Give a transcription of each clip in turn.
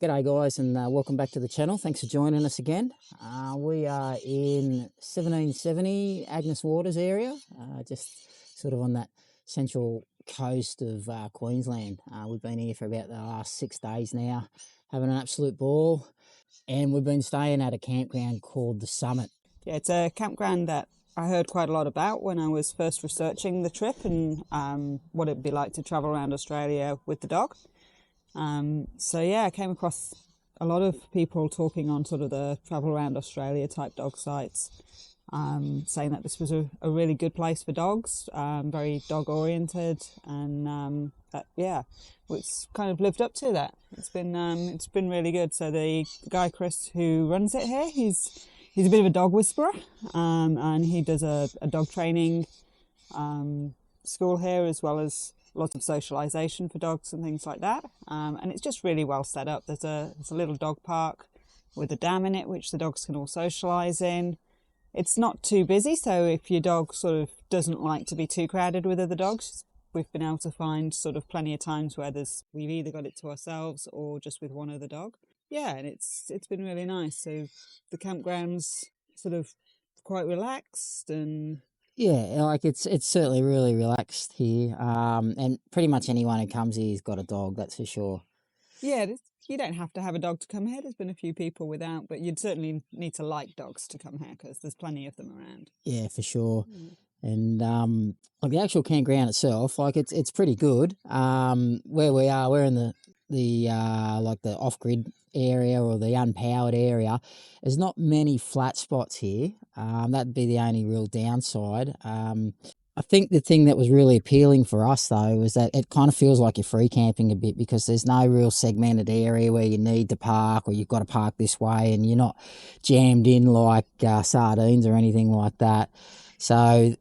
G'day guys, and welcome back to the channel. Thanks for joining us again. We are in 1770 Agnes Waters area, just sort of on that central coast of Queensland. We've been here for about the last 6 days now, having an absolute ball, and we've been staying at a campground called the Summit. Yeah, it's a campground that I heard quite a lot about when I was first researching the trip and what it'd be like to travel around Australia with the dog. So yeah, I came across a lot of people talking on sort of the travel around Australia type dog sites, saying that this was a really good place for dogs, very dog oriented, and it's kind of lived up to that. It's been really good. So the guy Chris who runs it here, he's a bit of a dog whisperer, and he does a dog training school here, as well as lots of socialization for dogs and things like that. And it's just really well set up. There's a little dog park with a dam in it, which the dogs can all socialize in. It's not too busy, so if your dog sort of doesn't like to be too crowded with other dogs, we've been able to find sort of plenty of times where we've either got it to ourselves or just with one other dog. Yeah, and it's been really nice. So the campground's sort of quite relaxed, and Yeah, like it's certainly really relaxed here, and pretty much anyone who comes here has got a dog, that's for sure. yeah, you don't have to have a dog to come here. There's been a few people without, but you'd certainly need to like dogs to come here because there's plenty of them around. Yeah, for sure. And like the actual campground itself, like it's pretty good. Where we are, we're in the like the off-grid area or the unpowered area. There's not many flat spots here. That'd be the only real downside. I think the thing that was really appealing for us though was that it kind of feels like you're free camping a bit, because there's no real segmented area where you need to park or you've got to park this way, and you're not jammed in like sardines or anything like that. So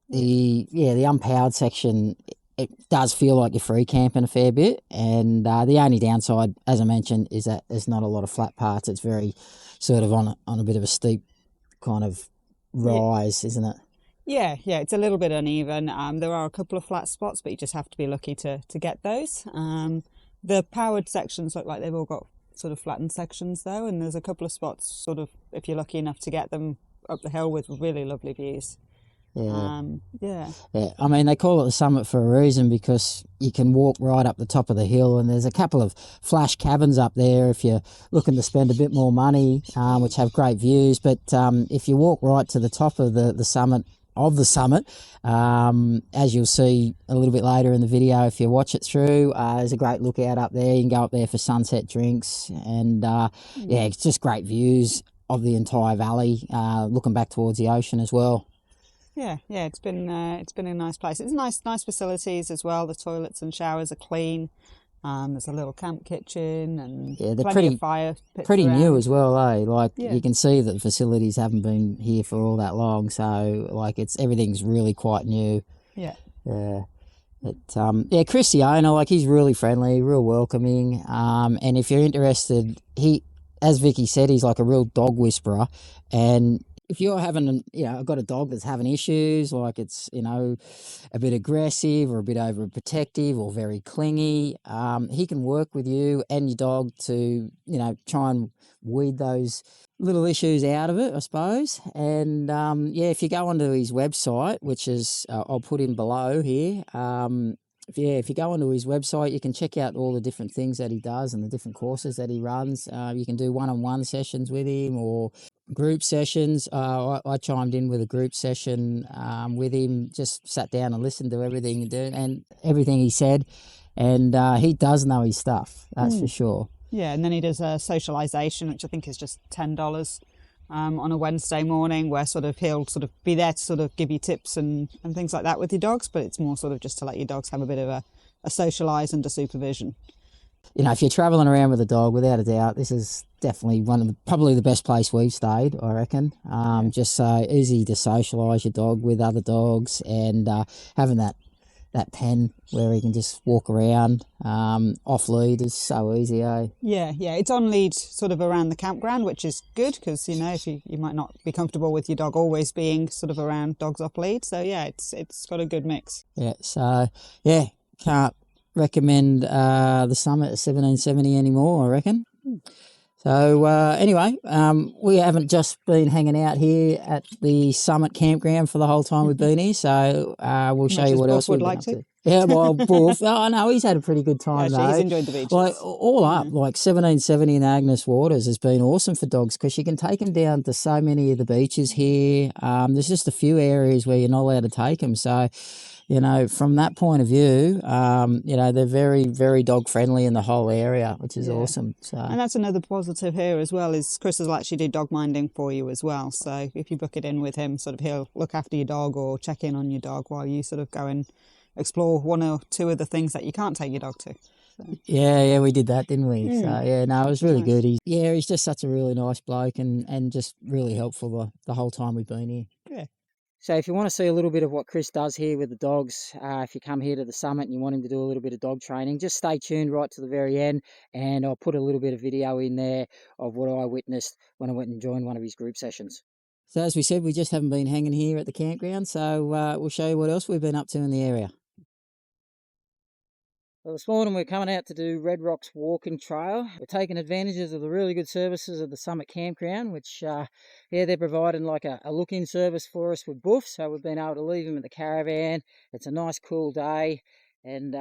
the unpowered section, it does feel like you're free camping a fair bit, and the only downside, as I mentioned, is that there's not a lot of flat parts. It's very sort of on a bit of a steep kind of rise, isn't it? Yeah, it's a little bit uneven. There are a couple of flat spots, but you just have to be lucky to get those. The powered sections look like they've all got sort of flattened sections though, and there's a couple of spots sort of, if you're lucky enough to get them, up the hill with really lovely views. Yeah. I mean, they call it the Summit for a reason, because you can walk right up the top of the hill, and there's a couple of flash cabins up there if you're looking to spend a bit more money, which have great views. But if you walk right to the top of the summit, as you'll see a little bit later in the video if you watch it through, there's a great lookout up there. You can go up there for sunset drinks, and it's just great views of the entire valley, looking back towards the ocean as well. Yeah, it's been a nice place. It's nice facilities as well. The toilets and showers are clean. There's a little camp kitchen, and they're of fire pits pretty around. new as well, eh? Like you can see that the facilities haven't been here for all that long, so like everything's really quite new. Yeah. But Chris, the owner, like he's really friendly, real welcoming. And if you're interested, as Vicky said, he's like a real dog whisperer, and if you're having, I've got a dog that's having issues, like it's, a bit aggressive or a bit overprotective or very clingy, he can work with you and your dog to, try and weed those little issues out of it, I suppose. And, if you go onto his website, which is, I'll put in below here, if you go onto his website, you can check out all the different things that he does and the different courses that he runs. You can do one-on-one sessions with him or group sessions. I chimed in with a group session with him, just sat down and listened to everything he said, and he does know his stuff, that's for sure. Yeah, and then he does a socialisation, which I think is just $10 on a Wednesday morning, where he'll be there to give you tips and things like that with your dogs, but it's more just to let your dogs have a bit of a socialise under supervision. If you're travelling around with a dog, without a doubt, this is definitely probably the best place we've stayed, I reckon. Just so easy to socialise your dog with other dogs, and having that pen where he can just walk around off lead is so easy, eh? Yeah, it's on lead around the campground, which is good, because if you might not be comfortable with your dog always being around dogs off lead. So yeah, it's got a good mix. Yeah, so can't recommend the Summit at 1770 anymore, I reckon. So anyway, we haven't just been hanging out here at the Summit Campground for the whole time we've been here. So we'll show you what else we've been up to. Yeah, well, Boof. Oh no, he's had a pretty good time though. He's enjoyed the beaches. Like all up, like 1770 in Agnes Waters has been awesome for dogs because you can take them down to so many of the beaches here. There's just a few areas where you're not allowed to take them. So, you know, from that point of view, you know, they're very, very dog friendly in the whole area, which is awesome. So, and that's another positive here as well, is Chris will actually do dog minding for you as well. So if you book it in with him, sort of he'll look after your dog or check in on your dog while you sort of go and explore one or two of the things that you can't take your dog to. So. Yeah, we did that, didn't we? So yeah, no, it was really good. He's just such a really nice bloke and just really helpful the whole time we've been here. Yeah. So if you want to see a little bit of what Chris does here with the dogs, if you come here to the summit and you want him to do a little bit of dog training, just stay tuned right to the very end, and I'll put a little bit of video in there of what I witnessed when I went and joined one of his group sessions. So as we said, we just haven't been hanging here at the campground, so we'll show you what else we've been up to in the area. Well, this morning we're coming out to do Red Rocks Walking Trail. We're taking advantages of the really good services of the Summit Campground, which, they're providing like a look-in service for us with Boof, so we've been able to leave him at the caravan. It's a nice, cool day, and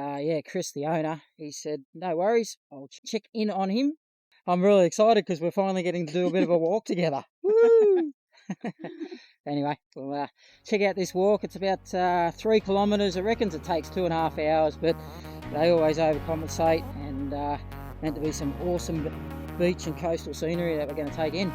Chris, the owner, he said, no worries, I'll check in on him. I'm really excited because we're finally getting to do a bit of a walk together. Woo! Anyway, we'll check out this walk. It's about 3 kilometres. I reckon it takes 2.5 hours, but they always overcompensate, and meant to be some awesome beach and coastal scenery that we're going to take in.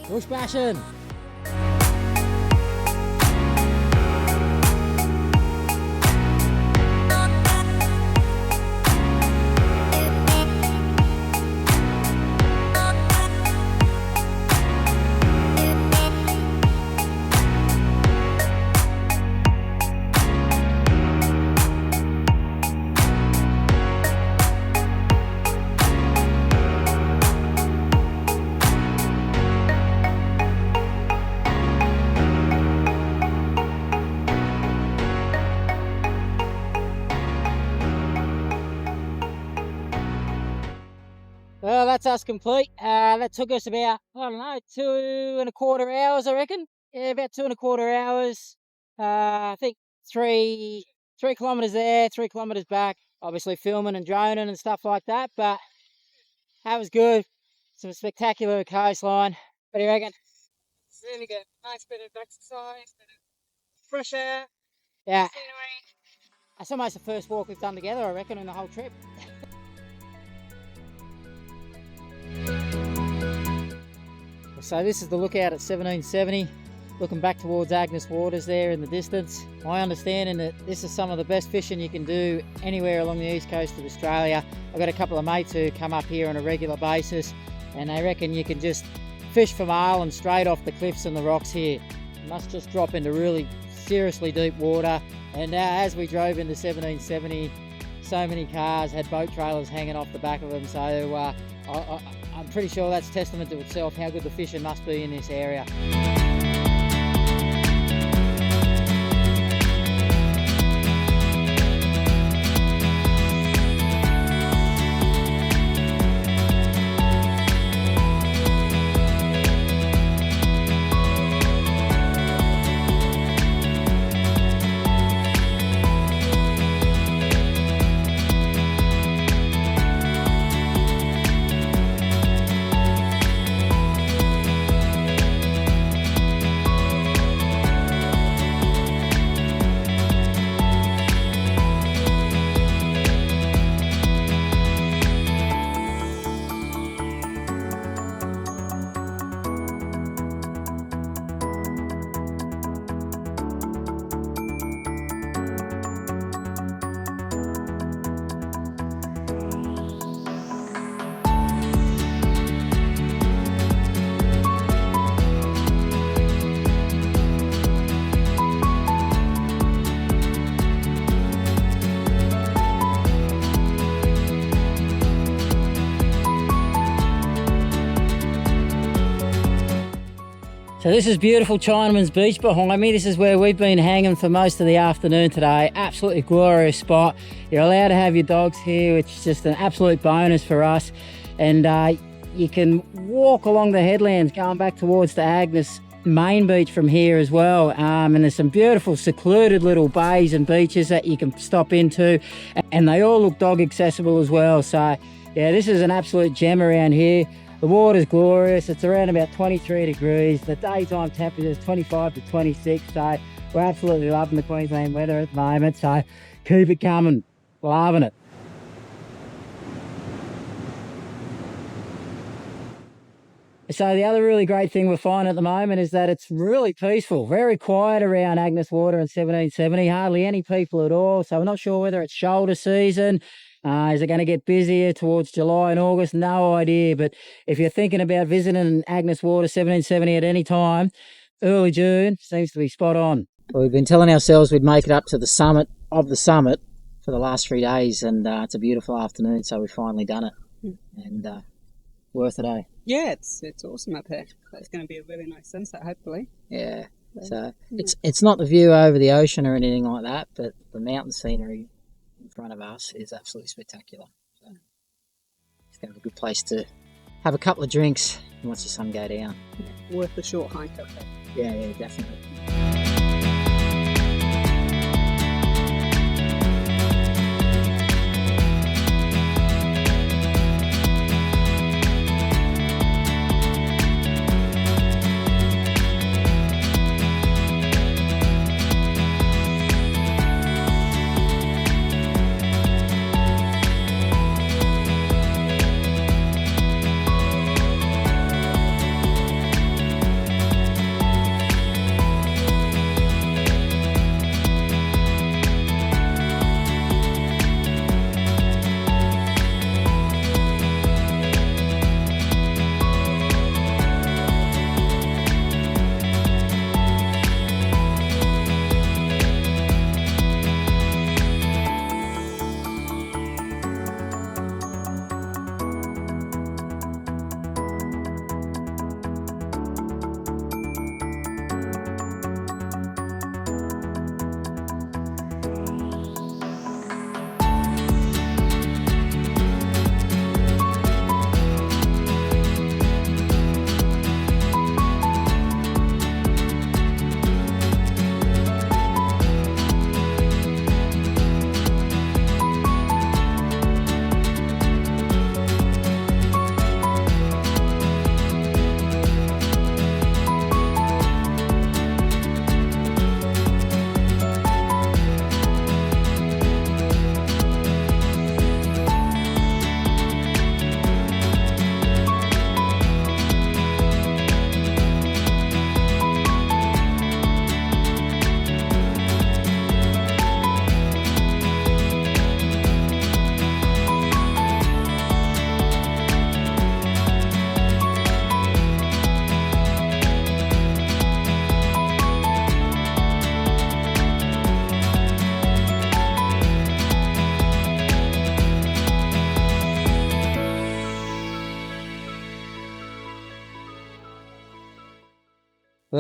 Bush bashing! Well, that's us complete. That took us about, 2.25 hours, I reckon. Yeah, about 2.25 hours. I think 3 kilometres there, 3 kilometres back. Obviously filming and droning and stuff like that, but that was good. Some spectacular coastline. What do you reckon? It's really good. Nice bit of exercise, bit of fresh air, Yeah. scenery. It's almost the first walk we've done together, I reckon, in the whole trip. So this is the lookout at 1770, looking back towards Agnes Waters there in the distance. My understanding that this is some of the best fishing you can do anywhere along the east coast of Australia. I've got a couple of mates who come up here on a regular basis, and they reckon you can just fish for marlin straight off the cliffs and the rocks here. You must just drop into really seriously deep water. And as we drove into 1770, so many cars had boat trailers hanging off the back of them, so I'm pretty sure that's testament to itself how good the fishing must be in this area. So this is beautiful Chinaman's Beach behind me. This is where we've been hanging for most of the afternoon today. Absolutely glorious spot. You're allowed to have your dogs here, which is just an absolute bonus for us. And you can walk along the headlands going back towards the Agnes main beach from here as well. And there's some beautiful secluded little bays and beaches that you can stop into. And they all look dog accessible as well. So yeah, this is an absolute gem around here. The water's glorious. It's around about 23 degrees. The daytime temperature is 25 to 26. So we're absolutely loving the Queensland weather at the moment. So keep it coming. Loving it. So the other really great thing we're finding at the moment is that it's really peaceful, very quiet around Agnes Water and 1770. Hardly any people at all. So we're not sure whether it's shoulder season. Is it going to get busier towards July and August? No idea. But if you're thinking about visiting Agnes Water 1770 at any time, early June seems to be spot on. Well, we've been telling ourselves we'd make it up to the summit of the summit for the last 3 days, and it's a beautiful afternoon, so we've finally done it. And worth it, eh? Yeah, it's awesome up here. It's going to be a really nice sunset, hopefully. Yeah. So it's not the view over the ocean or anything like that, but the mountain scenery in front of us is absolutely spectacular. So it's going to be a good place to have a couple of drinks and watch the sun go down. Yeah, worth the short hike up there. Yeah, definitely.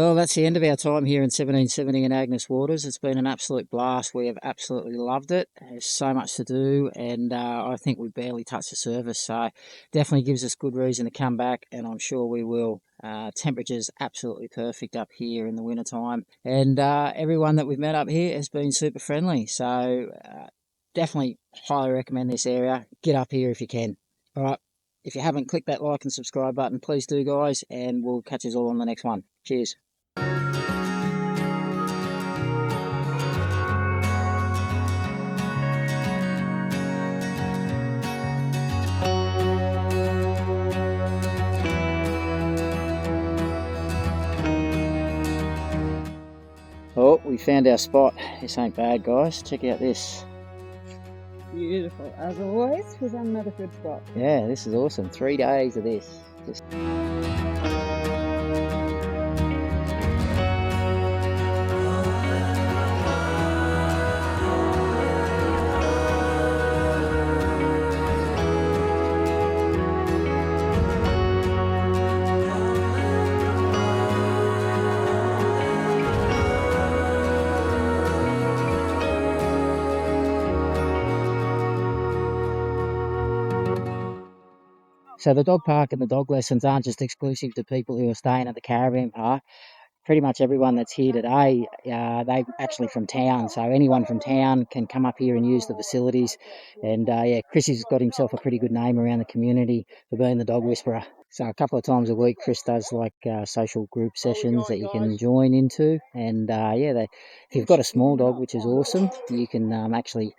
Well, that's the end of our time here in 1770 in Agnes Waters. It's been an absolute blast. We have absolutely loved it. There's so much to do, and I think we barely touched the surface. So definitely gives us good reason to come back, and I'm sure we will. Temperature's absolutely perfect up here in the wintertime, and everyone that we've met up here has been super friendly. So definitely highly recommend this area. Get up here if you can. All right. If you haven't, click that like and subscribe button. Please do, guys, and we'll catch us all on the next one. Cheers. Oh, we found our spot. This ain't bad, guys. Check out this. Beautiful, as always. Was another good spot. Yeah, this is awesome. 3 days of this. Just... So the dog park and the dog lessons aren't just exclusive to people who are staying at the caravan park. Pretty much everyone that's here today, they're actually from town. So anyone from town can come up here and use the facilities. And yeah, Chrissy's got himself a pretty good name around the community for being the dog whisperer. So a couple of times a week, Chris does like social group sessions that you can join into. And yeah, if you've got a small dog, which is awesome, you can actually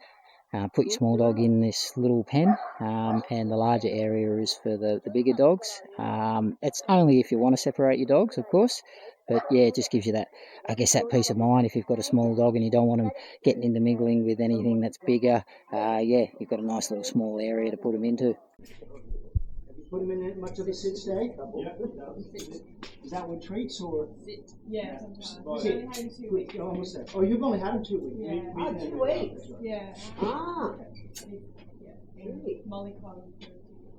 put your small dog in this little pen, and the larger area is for the bigger dogs. It's only if you want to separate your dogs, of course, but yeah, it just gives you that, I guess, that peace of mind if you've got a small dog and you don't want them getting intermingling with anything that's bigger. Yeah, you've got a nice little small area to put them into. Put them in much of a sit stay? Is that with treats or? Sit. Yeah, sometimes. Sit. Almost there. Oh, you've only had them 2 weeks. Yeah. 2 weeks. Yeah. Ah. Yeah. Molly Collins.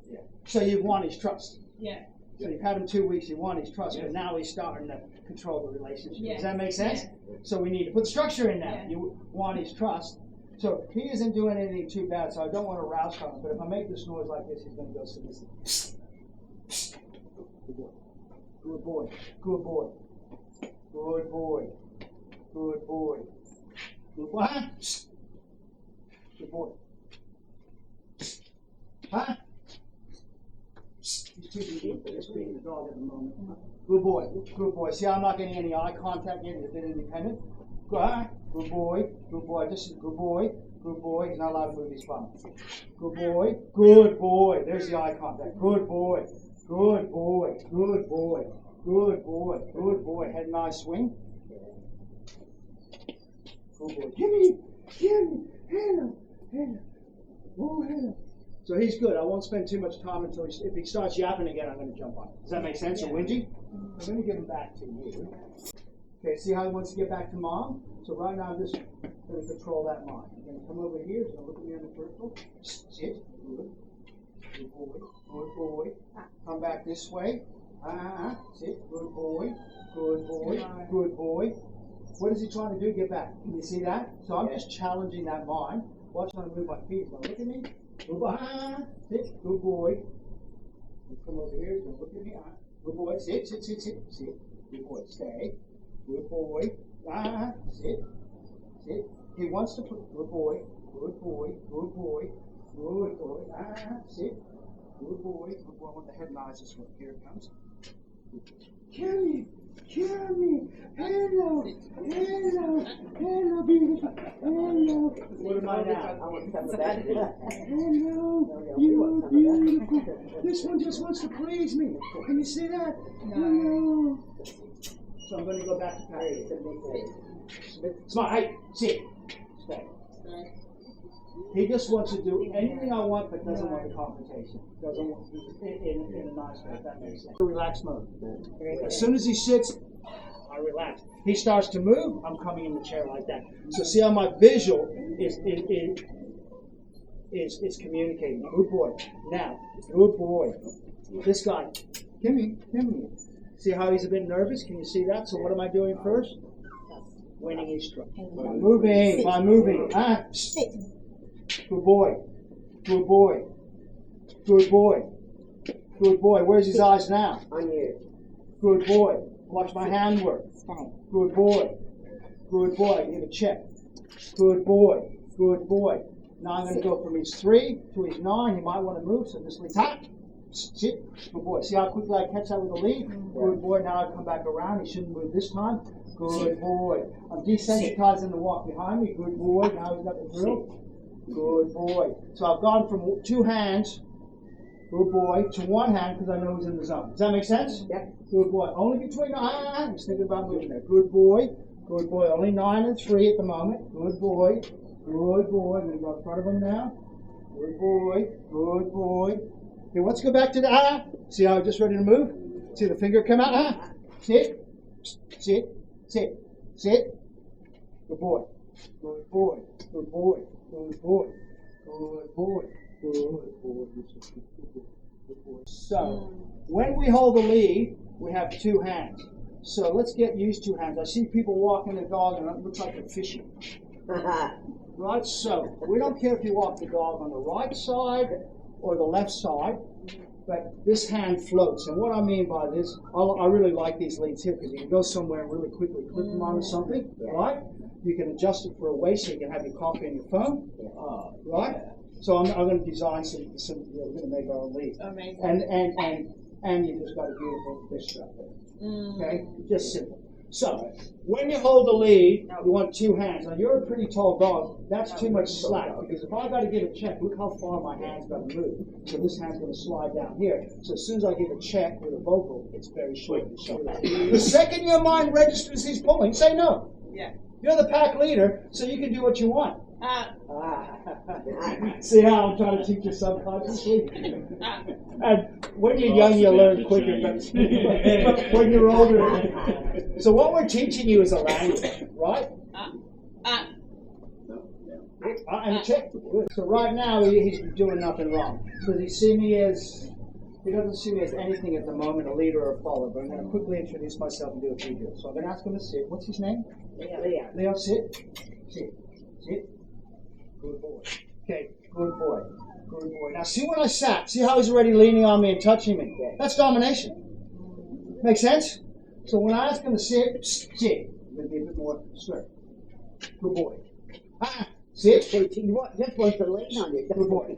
Yeah. So you've won his trust. Yeah. So you've had him 2 weeks, you won his trust, but now he's starting to control the relationship. Yeah. Does that make sense? Yeah. So we need to put structure in that. Yeah. You want his trust. So he isn't doing anything too bad, so I don't want to rouse from him. But if I make this noise like this, he's going to go submissive. Good boy. Good boy. Good boy. Good boy. Good boy. Huh? Good boy. Huh? He's too big for this being the dog at the moment. Good boy. Good boy. See, I'm not getting any eye contact yet. He's a bit independent. Good boy. Good boy. This is good boy. Good boy. He's not allowed to move his bum. Good boy. Good boy. There's the eye contact. Good boy. Good boy. Good boy. Good boy. Good boy. Head nice swing. Good boy. Gimme. Hello. Oh, hello. So he's good. I won't spend too much time until if he starts yapping again, I'm going to jump on him. Does that make sense? Or whingy? I'm going to give him back to you. Okay, see how he wants to get back to mom? So right now I'm just going to control that mind. I'm going to come over here. He's going to look at me on the peripheral. Sit. Good. Good boy. Good boy. Come back this way. Sit. Good boy. Good boy. Good boy. What is he trying to do? Get back. Can you see that? So I'm just challenging that mind. Watch how I move my feet. He's going to look at me. Good boy. Sit. Good boy. Come over here. He's going to look at me. Good boy. Sit. Good boy. Stay. Good boy. Sit. He wants to put. Good boy. Good boy. Good boy. Good boy. Sit. Good boy. Good boy. I want the head nods this way. Here it comes. Kimmy. Hello, beautiful. Hello. What am I now? Hello. You're beautiful. This one just wants to please me. Can you see that? Hello. So I'm going to go back to Patty. Smart. Hey, sit. Stay. He just wants to do anything I want, but doesn't want the confrontation. Doesn't want in a nice way, if that makes sense. Relax mode. As soon as he sits, I relax. He starts to move, I'm coming in the chair like that. So see how my visual is communicating. Good boy. Now, good boy. This guy, give me. See how he's a bit nervous? Can you see that? So what am I doing first? Winning his stroke. By moving. Ah, sit. Good boy. Good boy. Good boy. Good boy. Where's his eyes now? On you. Good boy. Watch my handwork. Good boy. Good boy. Give a check. Good boy. Good boy. Now I'm going to go from his 3 to his 9. He might want to move, so just lead. Sit. Good boy. See how quickly I catch that with the lead? Good boy. Now I come back around. He shouldn't move this time. Good boy. I'm desensitizing the walk behind me. Good boy. Now he's got the drill. Good boy. So I've gone from 2 hands, good boy, to 1 hand because I know he's in the zone. Does that make sense? Yeah. Good boy. Only between just thinking about moving there. Good boy. Good boy. Only 9 and 3 at the moment. Good boy. Good boy. I'm going to go in front of him now. Good boy. Good boy. Okay, let's go back to the See how I'm just ready to move? See the finger come out? Sit. Sit. Sit. Sit. Good boy. Good boy. Good boy. Good boy. Good boy. Good boy. Good boy. So, when we hold the lead, we have 2 hands. So let's get used to hands. I see people walking the dog and it looks like they're fishing. Right? So, we don't care if you walk the dog on the right side or the left side, but this hand floats. And what I mean by this, I really like these leads here because you can go somewhere and really quickly clip them onto something, right? You can adjust it for a way so you can have your coffee and your phone, right? So I'm going to design some we're going to make our own leads. Amazing. And you just got a beautiful fish strap there. Okay? Just simple. So, when you hold the lead, you want 2 hands. Now, you're a pretty tall dog. That's too much slack, because if I got to give a check, look how far my hand's got to move. So this hand's going to slide down here. So as soon as I give a check with a vocal, it's very short. The second your mind registers he's pulling, say no. Yeah. You're the pack leader, so you can do what you want. See how I'm trying to teach you subconsciously? And when you're young, you learn quicker, but when you're older. So what we're teaching you is a language, right? And check. So right now, he's doing nothing wrong. Does he see me as... He doesn't see me as anything at the moment, a leader or a follower, but I'm going to quickly introduce myself and do a few drills. So I'm going to ask him to sit. What's his name? Leo. Leo, sit. Sit. Sit. Good boy. Okay, good boy. Good boy. Now see when I sat, see how he's already leaning on me and touching me? That's domination. Make sense? So when I ask him to sit, sit. I'm going to be a bit more straight. Good boy. Sit. You just want to lean on you. Good boy.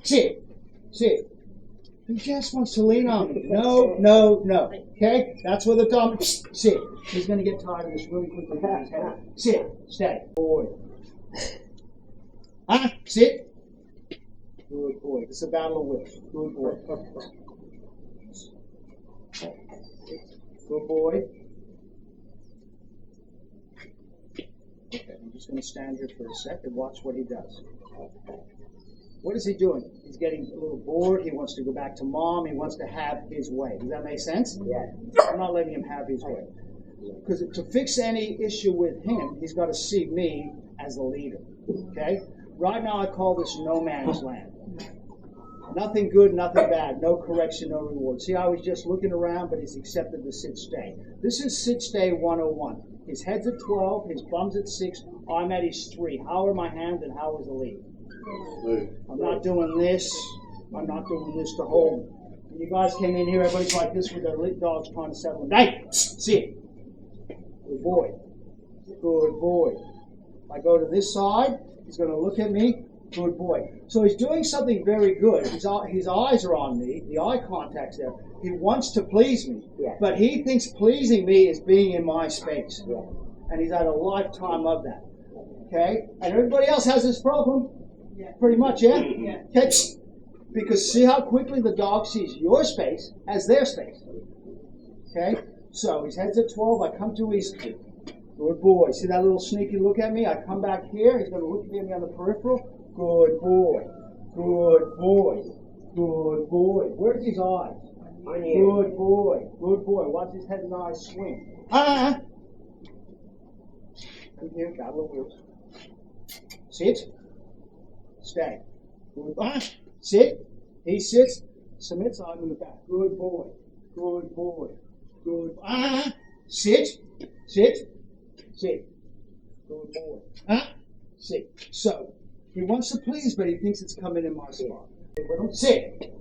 Sit. Sit. He just wants to lean on me. No, no, no. Okay? That's where the dominant. Sit. He's going to get tired of this really quickly. Sit. Stay. Boy. Sit. Good boy. It's a battle of wits. Good boy. Good boy. Okay, I'm just going to stand here for a sec and watch what he does. What is he doing? He's getting a little bored. He wants to go back to mom. He wants to have his way. Does that make sense? Yeah. I'm not letting him have his way. Because to fix any issue with him, he's got to see me as the leader. Okay? Right now I call this no man's land. Nothing good, nothing bad. No correction, no reward. See how he's just looking around, but he's accepted the sit-stay. This is sit-stay 101. His head's at 12, his bum's at 6, I'm at his 3. How are my hands and how is the lead? I'm not doing this. I'm not doing this to hold him. When you guys came in here, everybody's like this with their dogs trying to settle him. Hey, sit. Good boy. Good boy. I go to this side. He's going to look at me. Good boy. So he's doing something very good. His eyes are on me. The eye contact's there. He wants to please me. Yeah. But he thinks pleasing me is being in my space. Yeah. And he's had a lifetime of that. Okay? And everybody else has this problem. Yeah. Pretty much, yeah? Yeah. Okay? Because see how quickly the dog sees your space as their space. Okay? So his head's at 12. I come to his... Good boy. See that little sneaky look at me? I come back here. He's going to look at me on the peripheral. Good boy. Good boy. Good boy. Where's his eyes? On you. Good boy. Good boy. Watch his head and eyes swing. Come here. Battle of wheels. Sit. Stay. Good. Sit. He sits. Submits. I move back. Good boy. Good boy. Good. Sit. Sit. Sit. Good boy. Sit. So, he wants to please, but he thinks it's coming in my spot. Sit.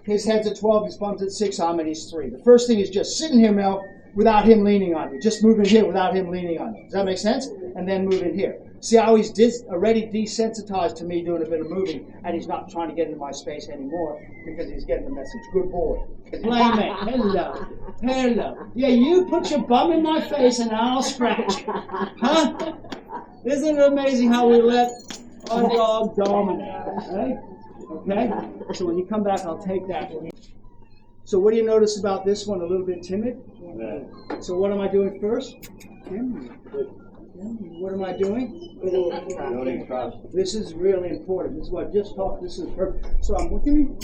His head's at 12, his bum's at 6, I'm at his 3. The first thing is just sitting here, Mel, without him leaning on you. Just moving here without him leaning on you. Does that make sense? And then moving here. See how he's already desensitized to me doing a bit of moving, and he's not trying to get into my space anymore because he's getting the message. Good boy. Playmate. Hello. Hello. Yeah, you put your bum in my face and I'll scratch. Huh? Isn't it amazing how we let our dog dominate? Right? Okay? So when you come back, I'll take that. So what do you notice about this one? A little bit timid? Yeah. So what am I doing first? What am I doing? Building trust. This is really important. This is what I just talked. This is perfect. So I'm winning.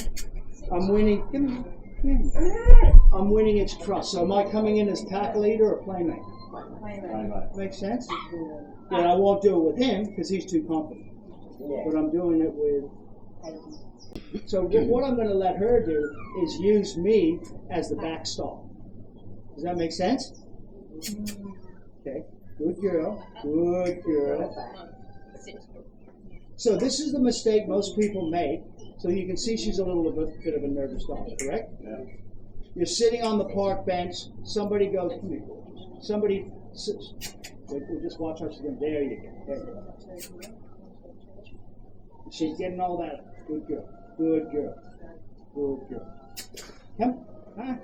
I'm winning. I'm winning its trust. So am I coming in as pack leader or playmate? Playmate. Makes sense? But I won't do it with him because he's too confident. Yeah. But I'm doing it with. So what I'm going to let her do is use me as the backstop. Does that make sense? Okay. Good girl. Good girl. So this is the mistake most people make. So you can see she's a little bit of a nervous dog, correct? Yeah. You're sitting on the park bench. Somebody goes, somebody, we'll just watch how she's going. There you go. There you go. She's getting all that. Good girl. Good girl. Good girl. Come.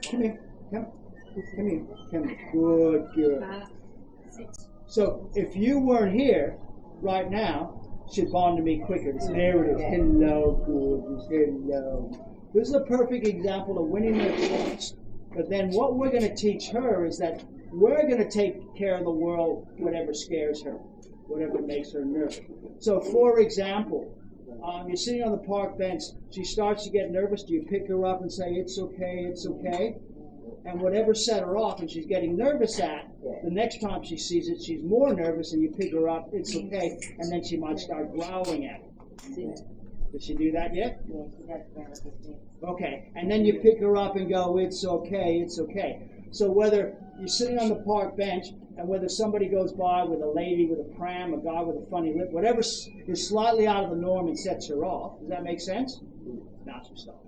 Come here. Come. Come here. Come here. Good girl. So if you weren't here right now, she'd bond to me quicker. There it is. Hello, gorgeous. Hello. This is a perfect example of winning their trust. But then what we're going to teach her is that we're going to take care of the world, whatever scares her, whatever makes her nervous. So for example, you're sitting on the park bench. She starts to get nervous. Do you pick her up and say, it's okay, it's okay? And whatever set her off and she's getting nervous at, the next time she sees it, she's more nervous and you pick her up, it's okay, and then she might start growling at it. Did she do that yet? Okay, and then you pick her up and go, it's okay, it's okay. So whether you're sitting on the park bench and whether somebody goes by with a lady with a pram, a guy with a funny lip, whatever is slightly out of the norm and sets her off, does that make sense? Now she stops.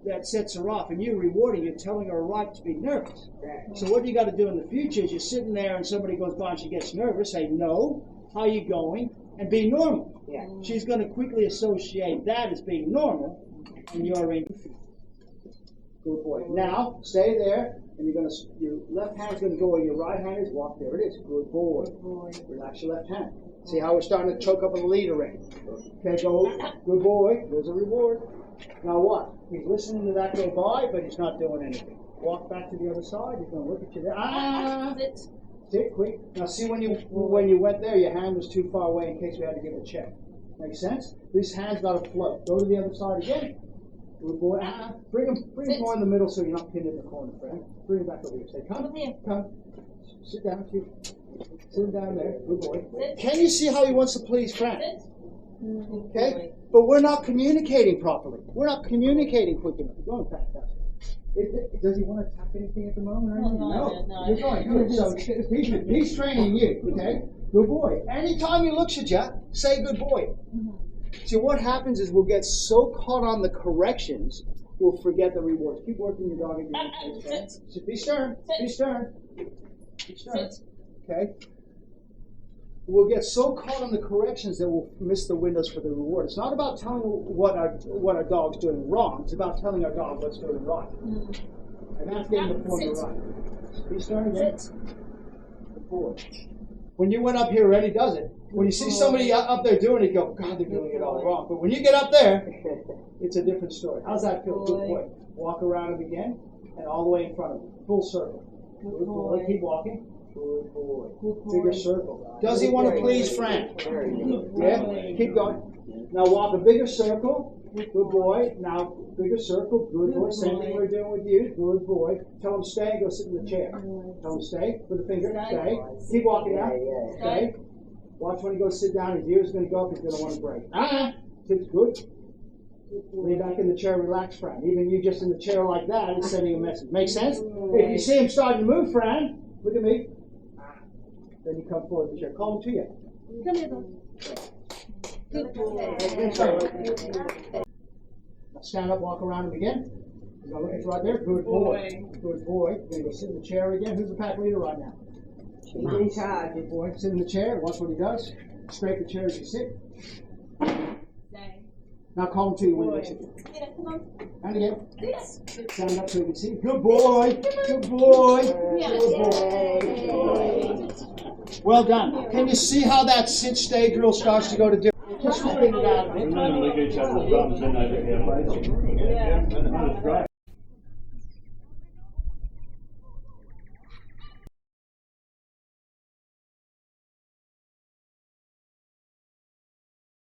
That sets her off, and you're rewarding, you're telling her a right to be nervous. So what you got to do in the future is you're sitting there and somebody goes by and she gets nervous, say, no, how you going, and be normal. Yeah. She's going to quickly associate that as being normal, and you're in. Good boy. Now, stay there, and your left hand's going to go where your right hand is. Walk, there it is. Good boy. Relax your left hand. See how we're starting to choke up on the lead already. Okay, go. Good boy. There's a reward. Now what? He's listening to that go by, but he's not doing anything. Walk back to the other side. He's going to look at you there. Sit quick. Now see when you went there, your hand was too far away in case we had to give a check. Make sense? This hand's got to float. Go to the other side again. Good boy. Bring him more in the middle so you're not pinned in the corner, friend. Bring him back over here. Say, come. Sit down. Sit down there. Good boy. Can you see how he wants to please friend? Okay? But we're not communicating properly. We're not communicating quick enough. Go on, Pat. Does he want to tap anything at the moment? Or no. You're going good. So he's training you, okay? Good boy. Anytime he looks at you, say good boy. See, what happens is we'll get so caught on the corrections, we'll forget the rewards. Keep working your dog again. Be stern. Be stern. Be stern. Okay? We'll get so caught on the corrections that we'll miss the windows for the reward. It's not about telling what our dog's doing wrong. It's about telling our dog what's doing right. And that's getting the formula right. Be stern again. Good boy. When you went up here, already does it. When you see somebody up there doing it, you go, God, they're doing it all wrong. But when you get up there, it's a different story. How's that feel? Good boy. Walk around him again, and all the way in front of him. Full circle. Good boy. Keep walking. Good boy. Bigger circle. Does he want to please Frank? Yeah? Keep going. Now walk a bigger circle. Good boy. Now bigger circle. Good boy. Same thing we're doing with you. Good boy. Tell him stay. Go sit in the chair. Tell him stay. With the finger. Stay. Keep walking out. Stay. Watch when he goes sit down. His ears are going to go up. He's going to want to break. Sits good. Lean back in the chair, relax, Fran. Even you just in the chair like that is sending a message. Make sense? If you see him starting to move, Fran, look at me. Then you come forward the chair. Call him to you. Come here, Bob. Now stand up, walk around him again. Now look, it's right there. Good boy. Good boy. You're going to go sit in the chair again. Who's the pack leader right now? He's hard. Good boy. Sit in the chair. Watch what he does. Scrape the chair as you sit. Stay. Now call him to you when you sit. Yeah, come on. And again. This. Stand up so you can see. Good boy. Good boy. Yeah. Good boy. Well done. Can you see how that sit-stay drill starts to go to different? Just figure it out a bit. Lick each other's bums in over here, please. Yeah. That's great.